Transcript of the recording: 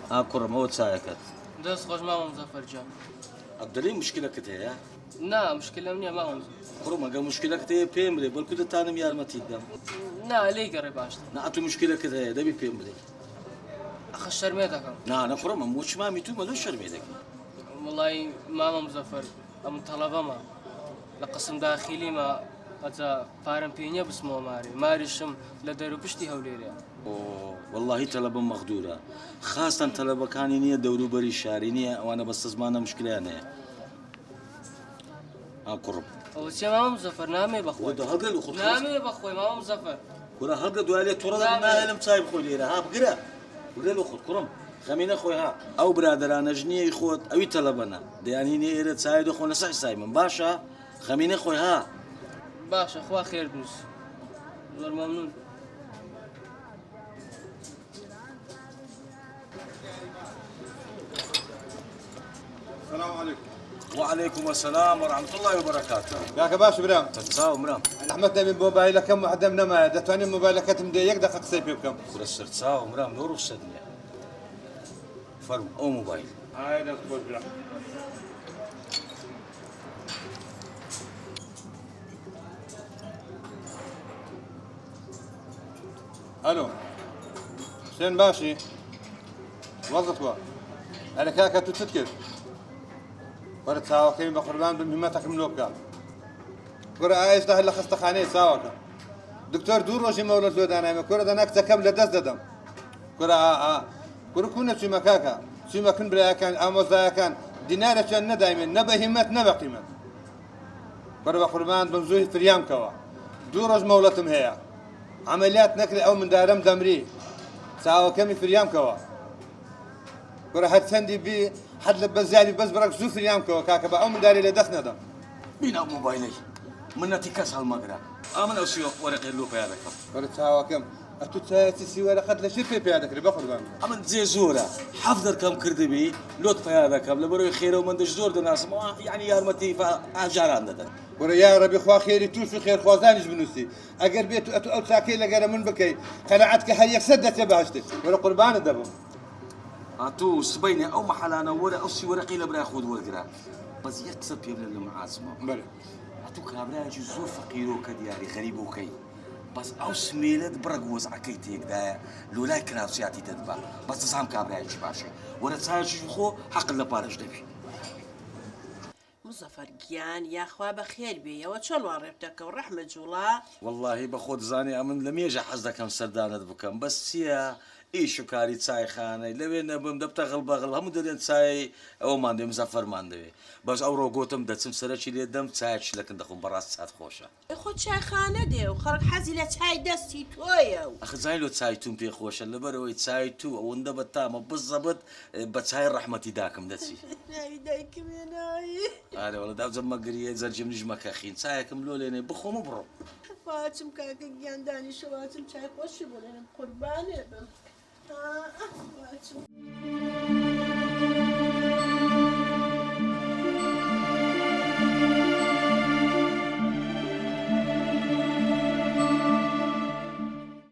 كرم هو تساعدك دەست خۆش مامۆ مزەفەر جان. ئەبدەڵی مشکلەکەت هەیە؟ نا مشکلەم نییە مامۆ. كرم ئەگە مشکلەکەت هەیە پێم بڵێ بەڵکو دەتانم یارمەتیت دەم. نا لێی گەڕێ باشتر. نەئەتوو مشکلەکەت هەیە دەبی پێم بڵێ. ئەخە شەرمێ دەکەم. نا كرم ئەم وچ مامی تو مەلۆ شەرمێ دەکەی. وڵی مامۆ مزەفەر ئەم تەڵەبەمە لە قسم داخیلیمە ئەجا پارەم پێ نییە بسمەوە ماریشم لە دەرو پشتی هەولێرە. والله تەلەبەم مەخدوورە خاستان تەلەبەکانی نییە دەوروبەری شاری نییە ئەوانە بەستە زمانە مشکلیان هەیە. كرم ئەوە چێ مامۆ مزەفەر نامێ بەخۆی نامێ بەخۆی مامۆ مزەفەر ولا هەڵگە دوای لێ تووڕە نایەلم چای بخۆی لێرە ها بگرە بگرە لە خۆت کوڕم خەمینە خۆی ها ئەو برادرانە ژنیەی خۆت ئەوی تەلەبەنە دەیانینێ ئێرە چای دەخۆنە سەح سای من باشە خەمینە خۆی ها باشە خوا خێر بنووس زۆر مەمنون. السلام عليكم. وعليكم السلام ورحمة الله وبركاته. ياك باش برام. تتساوى مرام. رحمتنا من موبايلك كم وحده من ما دتوني موبايلك تمديك دقيق سيبي بكم. كرة تساوى مرام نور السدنة. فرم أو موبايل. هاي ناس بقول برام. الو. حسين باشي. وظفوا. انا كاكا تتذكر. ورد ساوكين بقربان بمهمتك ملوكا كرة عايش ده اللي خست خاني ساوكا دكتور دور روشي مولد لود انا كرة ده نكسة كم لدز ددم كرة كرة كنا في مكاكا في مكان بلا كان اموزا كان دينار كان دائما نبى همت نبى قيمة كرة بقربان بنزوي في اليوم كوا دور روش مولتهم هي عمليات نقل او من دارم دمري ساوكا في اليوم كوا كرة هاد سندي بي حد لبس زالي بس برك زوف اليوم كاكا بقى من داري لدخنا دم مين أبو موبايلي؟ من تكاس هالمقرا آمن أسيوك ورقة اللو في هذا كم قلت هاوا كم أتو تسي ولا قد لشير في هذاك اللي بخر بام أمن زي زورة حفظر كم كردبي لوت في هذا كم لبرو خيره ومن دجدور دناس يعني يا رمتي فأجار عندنا ورا يا ربي خوا خيري توش في خير خوازانج بنوسي أجر بيت أتو أو ساكي لقرا من بكي قناعتك هيك سدت يا باشتي ولا قربان الدبم أتو سبيني أو محلانا ولا أو سي ورقي لبرا ياخذ ورقرا بس يكسب يبلا المعازمة بلى أتو كابرا يجي زور فقيرو كدياري غريب وكي بس أو سميلت برق وزعكي تيك دا لولا كراسياتي تدبا بس تسام كابرا يجي باشي ولا تساجي خو حق لبارش دبي مزەفەر گیان یاخوا بە خێر بێیەوە چۆن وەڕێبتەکە و ڕەحمە جوڵا والله بەخۆت زانی ئەمن لە مێژە حەز دەکەم سەردانت بکەم بەس چییە؟ ئیش و کاری چایخانەی لەوێ نەبم دەبتە غڵ بەغڵ هەموو دەرێن چای ئەومان دێ مزەفەرمان دەوێ بەس ئەوڕۆ گۆتم دەچم سەرەکی لێ دەم چایەکی لەکن دەخۆم بەڕاست چات خۆشە خۆ چایخانە دێ و خەڵک حەزی لە چای دەستی تۆیە و ئەخ زای لۆ چای توم پێ خۆشە لەبەرەوەی چای تو ئەوەندە بە تامە بزەبت بە چای ڕەحمەتی داکەم دەچی ئارێ وەڵە داوجەممە گریە زەرجم نیژمەکە خین چایەکەم لۆ لێنێ بخۆم و بڕۆ فاچم کاکە گیاندانی شەواتم چای خۆشی بۆ لێنم قوربانێ بم فاچم